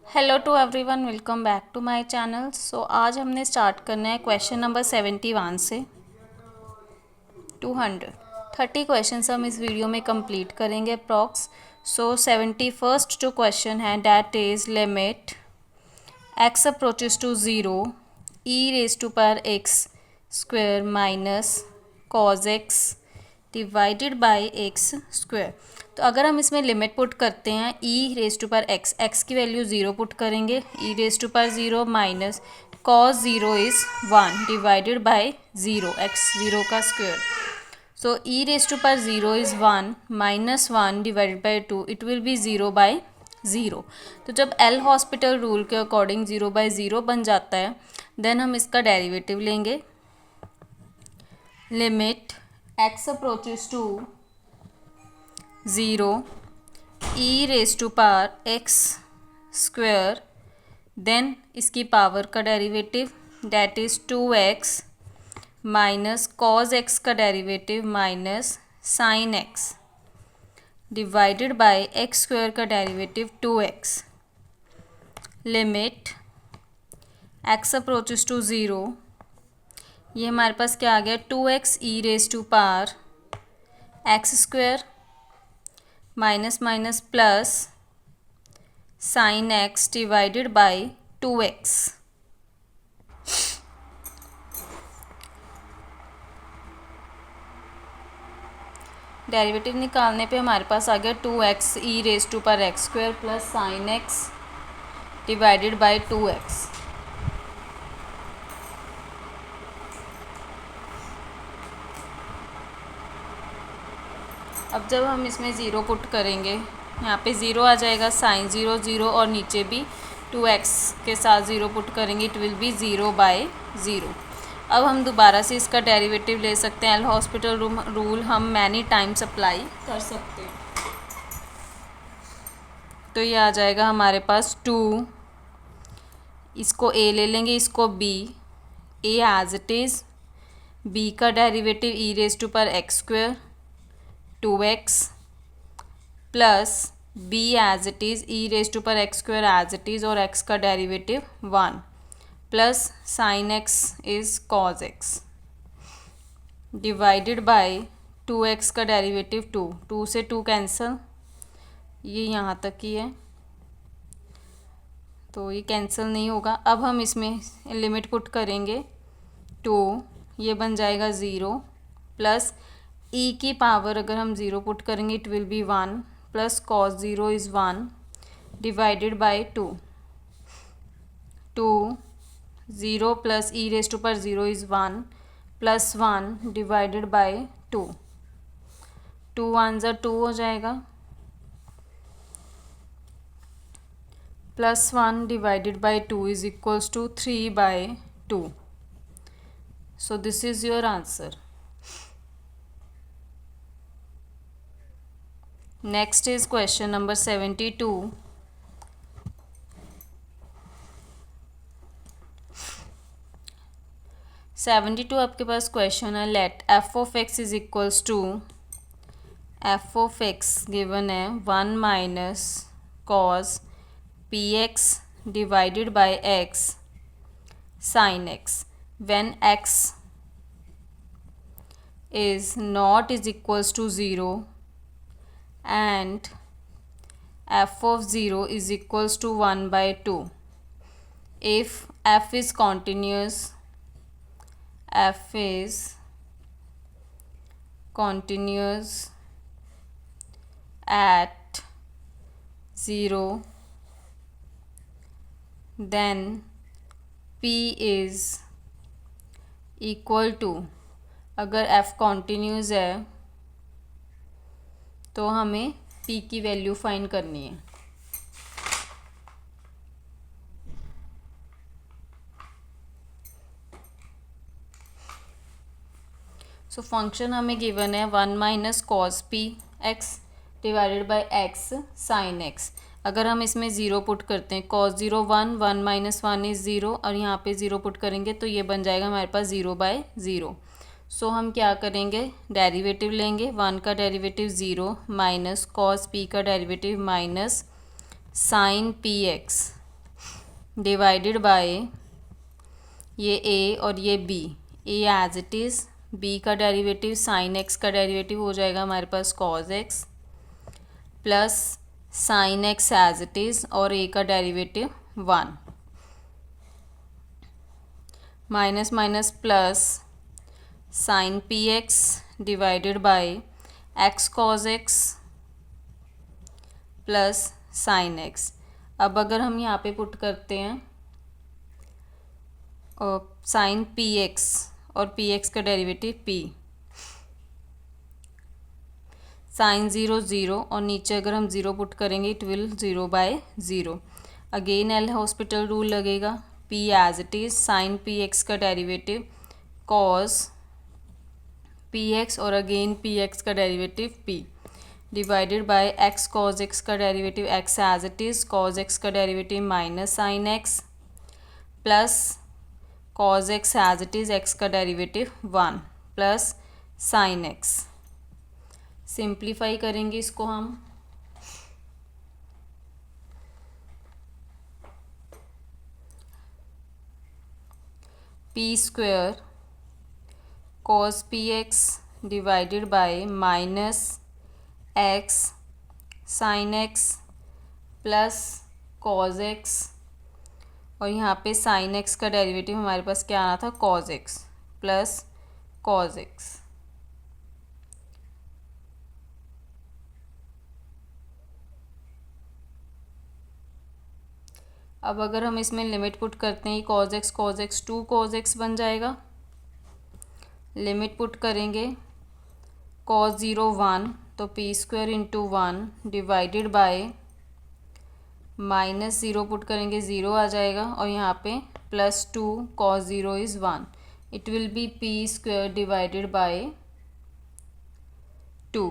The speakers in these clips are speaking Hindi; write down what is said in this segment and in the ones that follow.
Hello to everyone, welcome back to my channel. So आज हमने स्टार्ट करना है क्वेश्चन नंबर 71 से 230 क्वेश्चंस हम इस वीडियो में कंप्लीट करेंगे अप्रॉक्स। सो 71st जो क्वेश्चन है that is limit x approaches to zero e raise to power x square minus cos x divided by x square. तो अगर हम इसमें लिमिट पुट करते हैं e raise to power x की वैल्यू ज़ीरो पुट करेंगे, e raise to power zero minus cos zero is one divided by zero x zero का square. So e raise to power zero is one minus one divided by two, it will be zero by zero. तो जब एल हॉस्पिटल रूल के अकॉर्डिंग ज़ीरो बाय ज़ीरो बन जाता है, देन हम इसका डेरिवेटिव लेंगे। Limit x approaches to zero e raise to power x square, then इसकी पावर का derivative that is two x minus cos x का derivative minus sine x divided by x square का derivative two x. Limit x approaches to zero, ये हमारे पास क्या आ गया, two x e raise to power x square minus minus plus sine x divided by two x. Derivative निकालने पे हमारे पास आ गया two x e raise to power x square plus sine x divided by two x. अब जब हम इसमें ज़ीरो पुट करेंगे, यहाँ पे ज़ीरो आ जाएगा, साइन ज़ीरो ज़ीरो और नीचे भी टू एक्स के साथ ज़ीरो पुट करेंगे, it will be zero by zero. अब हम दोबारा से इसका डेरिवेटिव ले सकते हैं। एल हॉस्पिटल रूल हम मैनी टाइम्स अप्लाई कर सकते हैं। तो ये आ जाएगा हमारे पास टू, इसको ए ले लेंगे, इसको b, a as it is, b का derivative e raise to power x square two x plus b as it is e raise to power x square as it is और एक्स का derivative one plus sine x is cos x divided by two x का डेरिवेटिव टू, टू से टू कैंसिल, ये यहाँ तक ही है तो ये कैंसिल नहीं होगा। अब हम इसमें लिमिट पुट करेंगे टू, ये बन जाएगा ज़ीरो प्लस ई की पावर अगर हम ज़ीरो पुट करेंगे it will be one plus cos zero is one divided by two, two zero plus e raise to power zero is one plus one divided by two, two one ज़ा टू हो जाएगा plus one divided by two is equals to three by two. So this is your answer. Next is question number 72। आपके पास क्वेश्चन है, let f of x is equals to, f of x given है one minus cos p x divided by x sine x when x is not is equals to zero and f of 0 is equals to 1 by 2. If f is continuous, f is continuous at 0, then p is equal to, अगर f continuous है तो हमें p की वैल्यू फाइंड करनी है। सो फंक्शन हमें गिवन है one minus cos p x divided by x sine x. अगर हम इसमें ज़ीरो पुट करते हैं, cos zero one, one minus one is zero और यहाँ पे ज़ीरो पुट करेंगे तो ये बन जाएगा हमारे पास ज़ीरो बाय ज़ीरो। सो हम क्या करेंगे, डेरिवेटिव लेंगे, वन का derivative zero minus cos p का derivative minus sine p x divided by ये ए और ये b, a as it is, b का डेरिवेटिव साइन एक्स का डेरिवेटिव हो जाएगा हमारे पास cos x, plus sine x as it is और ए का derivative 1, minus minus plus sine p x divided by x cos x plus sine x. अब अगर हम यहाँ पे पुट करते हैं साइन पी एक्स और पी एक्स का derivative p, sine zero zero और नीचे अगर हम ज़ीरो पुट करेंगे it will zero by zero. Again L hospital rule लगेगा, p as it is, sine p x का डेरिवेटिव कॉस पी एक्स और अगेन पी एक्स का derivative p, divided by x cos x का derivative x as it is, cos x का derivative minus sine x, plus cos x as it is, x का derivative 1 plus sine x. Simplify करेंगे इसको हम, p square cos p x divided by minus x sine x plus cos x, और यहाँ पे साइन एक्स का डेरिवेटिव हमारे पास क्या आना था, cause x plus cos x. अब अगर हम इसमें लिमिट पुट करते हैं, कॉज एक्स 2 कॉज एक्स बन जाएगा, लिमिट पुट करेंगे कॉज 0 1 तो p square into 1 divided by minus zero put करेंगे ज़ीरो आ जाएगा, और यहाँ पे plus 2 cos 0 is 1, it will be p square divided by 2।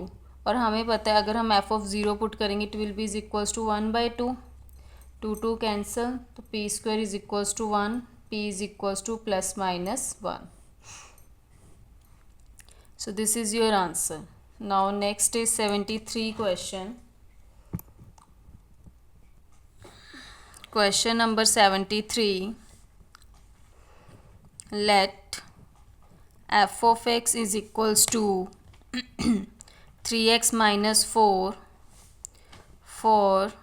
और हमें पता है अगर हम एफ ऑफ ज़ीरो पुट करेंगे it will be is equals to 1/2, 2 cancel, तो p square is equals to 1, p is equals to plus minus 1। So this is your answer. Now next is 73 question. Question number 73. Let f of x is equals to 3x minus 4 for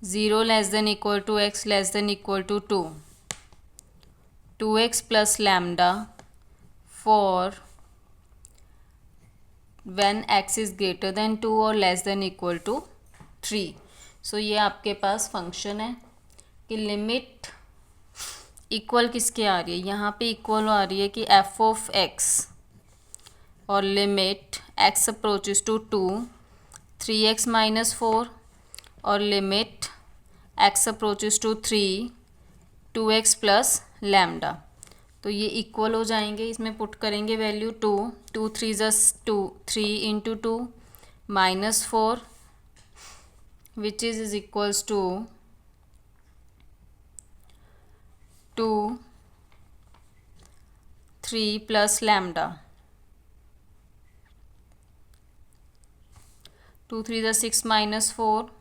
0 less than equal to x less than equal to 2, 2x plus lambda for when x is greater than 2 और लेस देन इक्वल टू 3। सो ये आपके पास फंक्शन है कि लिमिट इक्वल किसके आ रही है, यहाँ पे इक्वल आ रही है कि एफ ऑफ एक्स और limit x approaches to 2 3x minus 4 और limit x approaches to 3 2x plus lambda, तो ये इक्वल हो जाएंगे। इसमें पुट करेंगे value 2 2 3 + 2 3 into 2 minus 4 which is equals to 2 3 plus lambda, 2 3 = 6 minus 4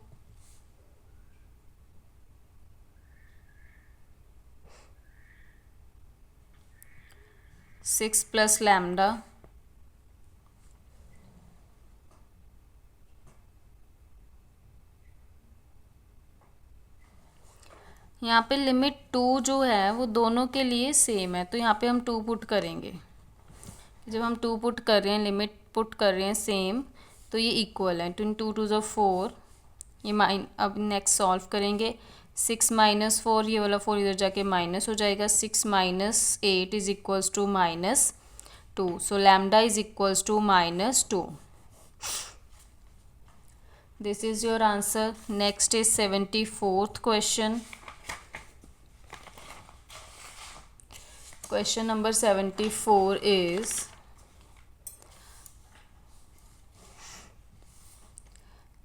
6 plus lambda, यहाँ पे लिमिट 2 जो है वो दोनों के लिए सेम है, तो यहाँ पे हम 2 पुट करेंगे। जब हम 2 पुट कर रहे हैं, लिमिट पुट कर रहे हैं सेम, तो ये इक्वल है। 2 2 = 4, ये अब नेक्स्ट सॉल्व करेंगे। 6 माइनस 4, ये वाला 4 इधर जाके माइनस हो जाएगा, 6 minus 8 is equals to minus 2, so lambda is equals to minus 2। This is your answer. Next is 74th question. Question number 74 is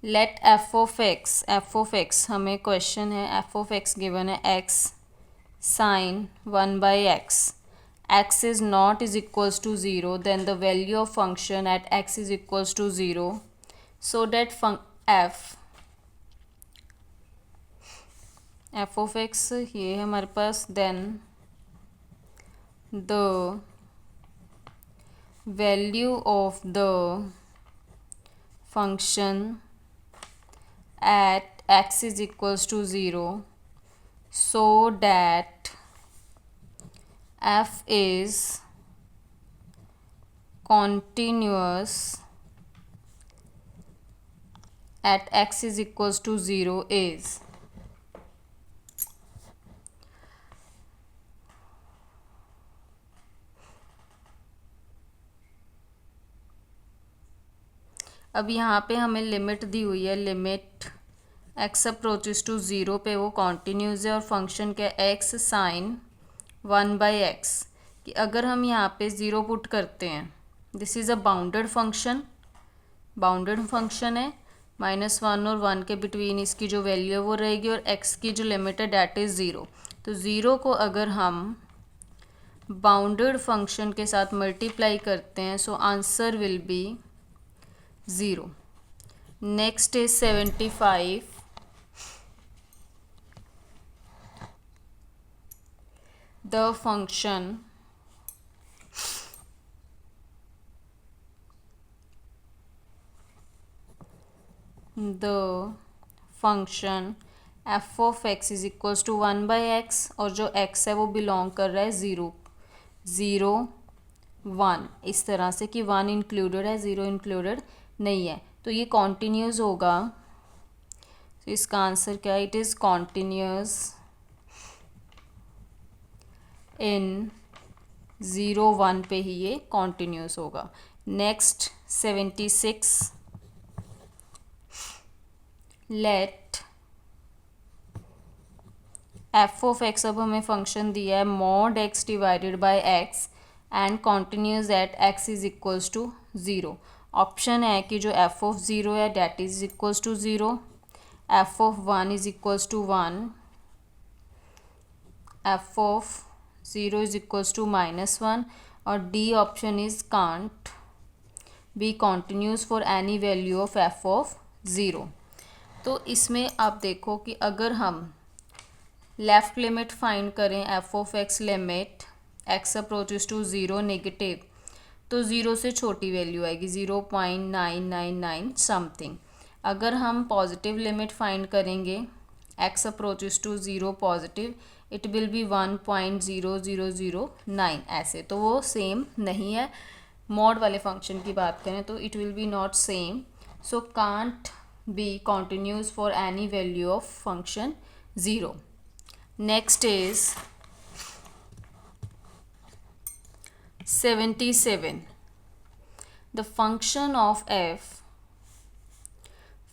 let f of x हमें क्वेश्चन है, f of x गिवन है x sin 1/x, x is not is equals to 0, then the value of function at x is equals to 0, so that f f of x ये है हमारे पास, then the value of the function at x is equals to 0 so that f is continuous at x is equals to 0 is अब यहाँ पे हमें लिमिट दी हुई है, लिमिट x अप्रोचेस टू 0 पे वो कॉन्टीन्यूस है और फंक्शन क्या है x साइन 1/x कि अगर हम यहाँ पे 0 पुट करते हैं, this is a bounded function, bounded function है, -1 और 1 के बिटवीन इसकी जो वैल्यू है वो रहेगी और x की जो लिमिट है डैट इज़ 0। तो 0 को अगर हम बाउंडेड फंक्शन के साथ मल्टीप्लाई करते हैं so answer will be 0। Next is 75। The function f of x is equals to 1/x और जो x है वो बिलोंग कर रहा है 0 0 1 इस तरह से कि 1 इंक्लूडेड है 0 इंक्लूडेड नहीं है, तो ये कॉन्टीन्यूस होगा। तो इसका आंसर क्या है, इट इज़ कॉन्टीन्यूस इन 0 1 पे ही ये कॉन्टीन्यूस होगा। Next 76, let f of x, अब हमें फंक्शन दिया है mod x divided by x and continuous at x is equals to 0। Option है कि जो एफ ऑफ 0 है that is equals to 0, f of 1 is equals to 1, f of 0 is equals to -1 और D option is can't be continuous for any value of f of 0। तो इसमें आप देखो कि अगर हम लेफ़्ट लिमिट फाइंड करें f of x limit x approaches to 0 negative, तो 0 से छोटी वैल्यू आएगी 0.999 समथिंग। अगर हम पॉजिटिव लिमिट फाइंड करेंगे x approaches to 0 positive, it will be 1.0009 ऐसे, तो वो सेम नहीं है। मॉड वाले फंक्शन की बात करें तो it will be not same, so can't be continuous for any value of function 0। Next is 77, the function of f,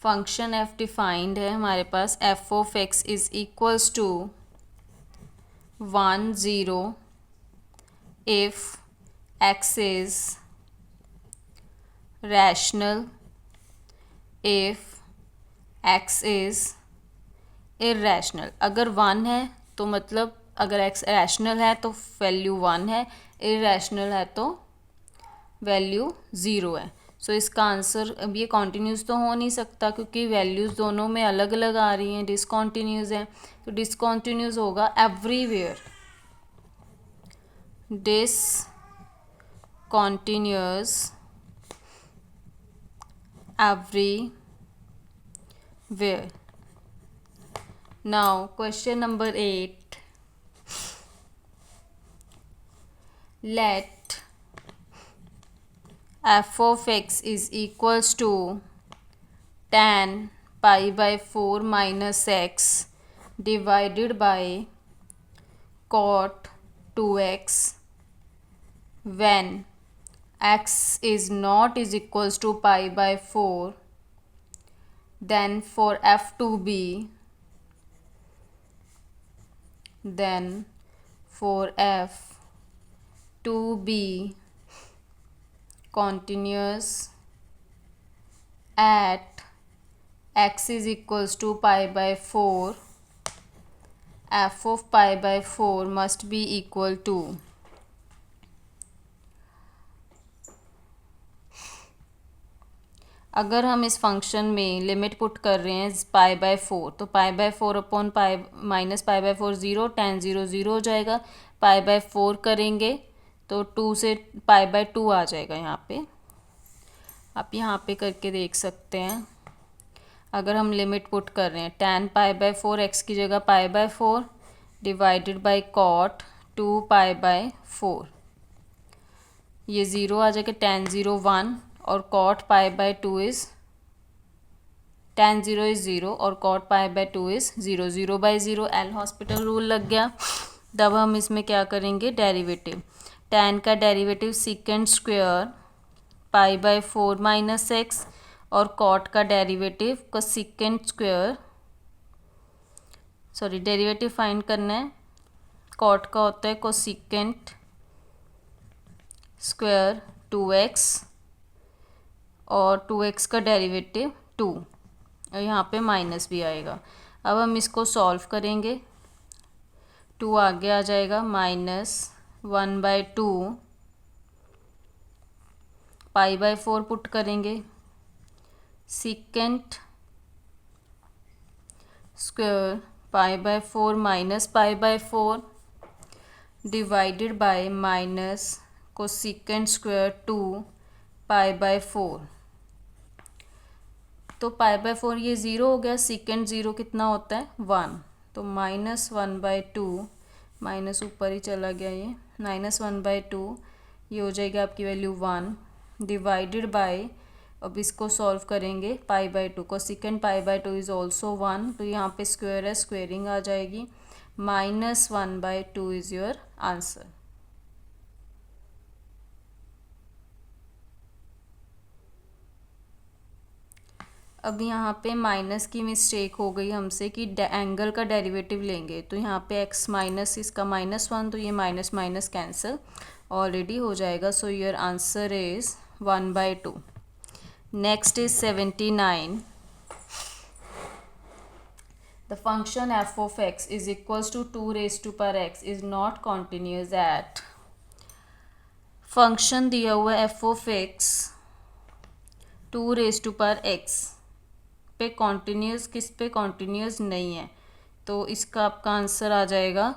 function f defined है हमारे पास f of x is equals to 1 0 if x is rational, if x is irrational। अगर 1 है तो मतलब अगर x रैशनल है तो वैल्यू 1 है, इरेशनल है तो वैल्यू 0 है। सो इसका आंसर, अब ये कॉन्टीन्यूस तो हो नहीं सकता क्योंकि वैल्यूज़ दोनों में अलग अलग आ रही हैं, डिसकॉन्टीन्यूस है, तो डिसकॉन्टीन्यूस होगा everywhere, discontinuous everywhere। Now question number 8, let f of x is equals to tan pi/4 minus x divided by cot 2x when x is not is equals to pi/4, then for f to be, then for f to be continuous at x is equals to pi/4, f of pi/4 must be equal to अगर हम इस फंक्शन में लिमिट पुट कर रहे हैं π/4, तो π/4 upon pi minus π/4 zero, tan zero zero हो जाएगा। π/4 करेंगे तो 2 से π/2 आ जाएगा यहाँ पे। आप यहाँ पे करके देख सकते हैं। अगर हम लिमिट पुट कर रहे हैं tan π/4 x की जगह π/4 डिवाइडेड बाई कॉट 2π/4, ये ज़ीरो आ जाएगा, tan ज़ीरो 1 और cot π/2 is tan zero is zero और cot π/2 is zero. Zero by zero L hospital rule लग गया। तब हम इसमें क्या करेंगे, डेरिवेटिव। tan का derivative secant square π/4 minus x और कॉट का derivative cosecant square, sorry derivative find करना है। कॉट का होता है कोसेकेंट स्क्वायर 2x और 2x का डेरिवेटिव 2, और यहाँ पे माइनस भी आएगा। अब हम इसको सॉल्व करेंगे। 2 आगे आ जाएगा, -1/2 π/4 पुट करेंगे, secant square π/4 minus π/4 divided by minus cosecant square 2 π/4। तो π/4 ये ज़ीरो हो गया, सेकेंड ज़ीरो कितना होता है 1, तो -1/2 माइनस ऊपर ही चला गया, ये -1/2 ये हो जाएगा आपकी वैल्यू 1 डिवाइडेड बाय, अब इसको सॉल्व करेंगे π/2 को, सेकेंड π/2 इज़ ऑल्सो 1, तो यहाँ पे स्क्वायर है, स्क्वेयरिंग आ जाएगी, -1/2 इज़ योर आंसर। अब यहाँ पे माइनस की मिस्टेक हो गई हमसे कि एंगल का डेरिवेटिव लेंगे, तो यहाँ पे x माइनस इसका -1, तो ये माइनस माइनस कैंसिल ऑलरेडी हो जाएगा। So your answer is 1/2। Next is 79। The function f of x is equals to 2 raised to power x is not continuous at। Function दिया हुआ f of x 2 raised to power x पे कॉन्टीन्यूस, किस पे कॉन्टीन्यूस नहीं है, तो इसका आपका आंसर आ जाएगा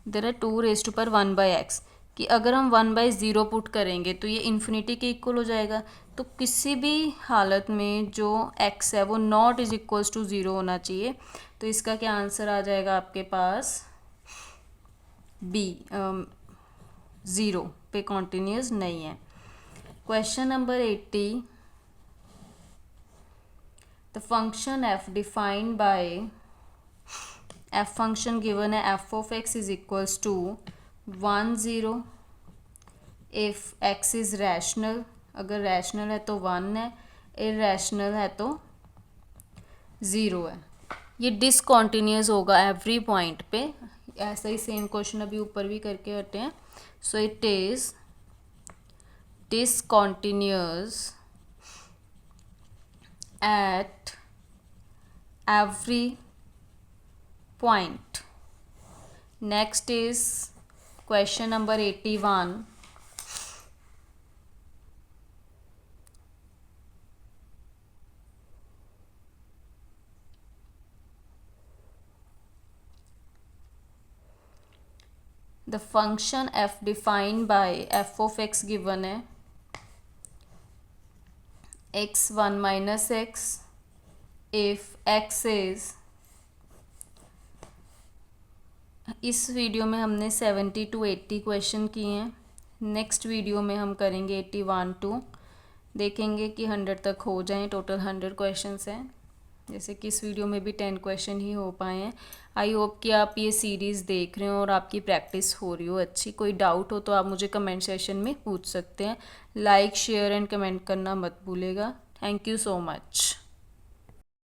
इधर है 2 raised to power 1/x, कि अगर हम 1/0 पुट करेंगे तो ये इन्फिनिटी के इक्वल हो जाएगा। तो किसी भी हालत में जो x है वो नॉट इज इक्वल्स टू 0 होना चाहिए। तो इसका क्या आंसर आ जाएगा आपके पास, बी, 0 पे कॉन्टीन्यूस नहीं है। Question number 80। The function f defined by, f function given है f of x is equals to 1 0 if x is rational, अगर रैशनल है तो 1 है, इरैशनल है तो 0 है। ये डिसकॉन्टीन्यूस होगा एवरी पॉइंट पे। ऐसा ही सेम क्वेश्चन अभी ऊपर भी करके हटे हैं। So it is discontinuous at every point. Next is question number 81. The function f defined by f of x given है x1 minus x if x is, इस वीडियो में हमने 70 to 80 क्वेश्चन किए हैं। नेक्स्ट वीडियो में हम करेंगे 81 to, देखेंगे कि 100 तक हो जाएं। टोटल 100 क्वेश्चंस हैं, जैसे कि इस वीडियो में भी 10 क्वेश्चन ही हो पाए हैं। आई होप कि आप ये सीरीज़ देख रहे हो और आपकी प्रैक्टिस हो रही हो अच्छी। कोई डाउट हो तो आप मुझे कमेंट सेशन में पूछ सकते हैं। लाइक शेयर एंड कमेंट करना मत भूलेगा। Thank you so much.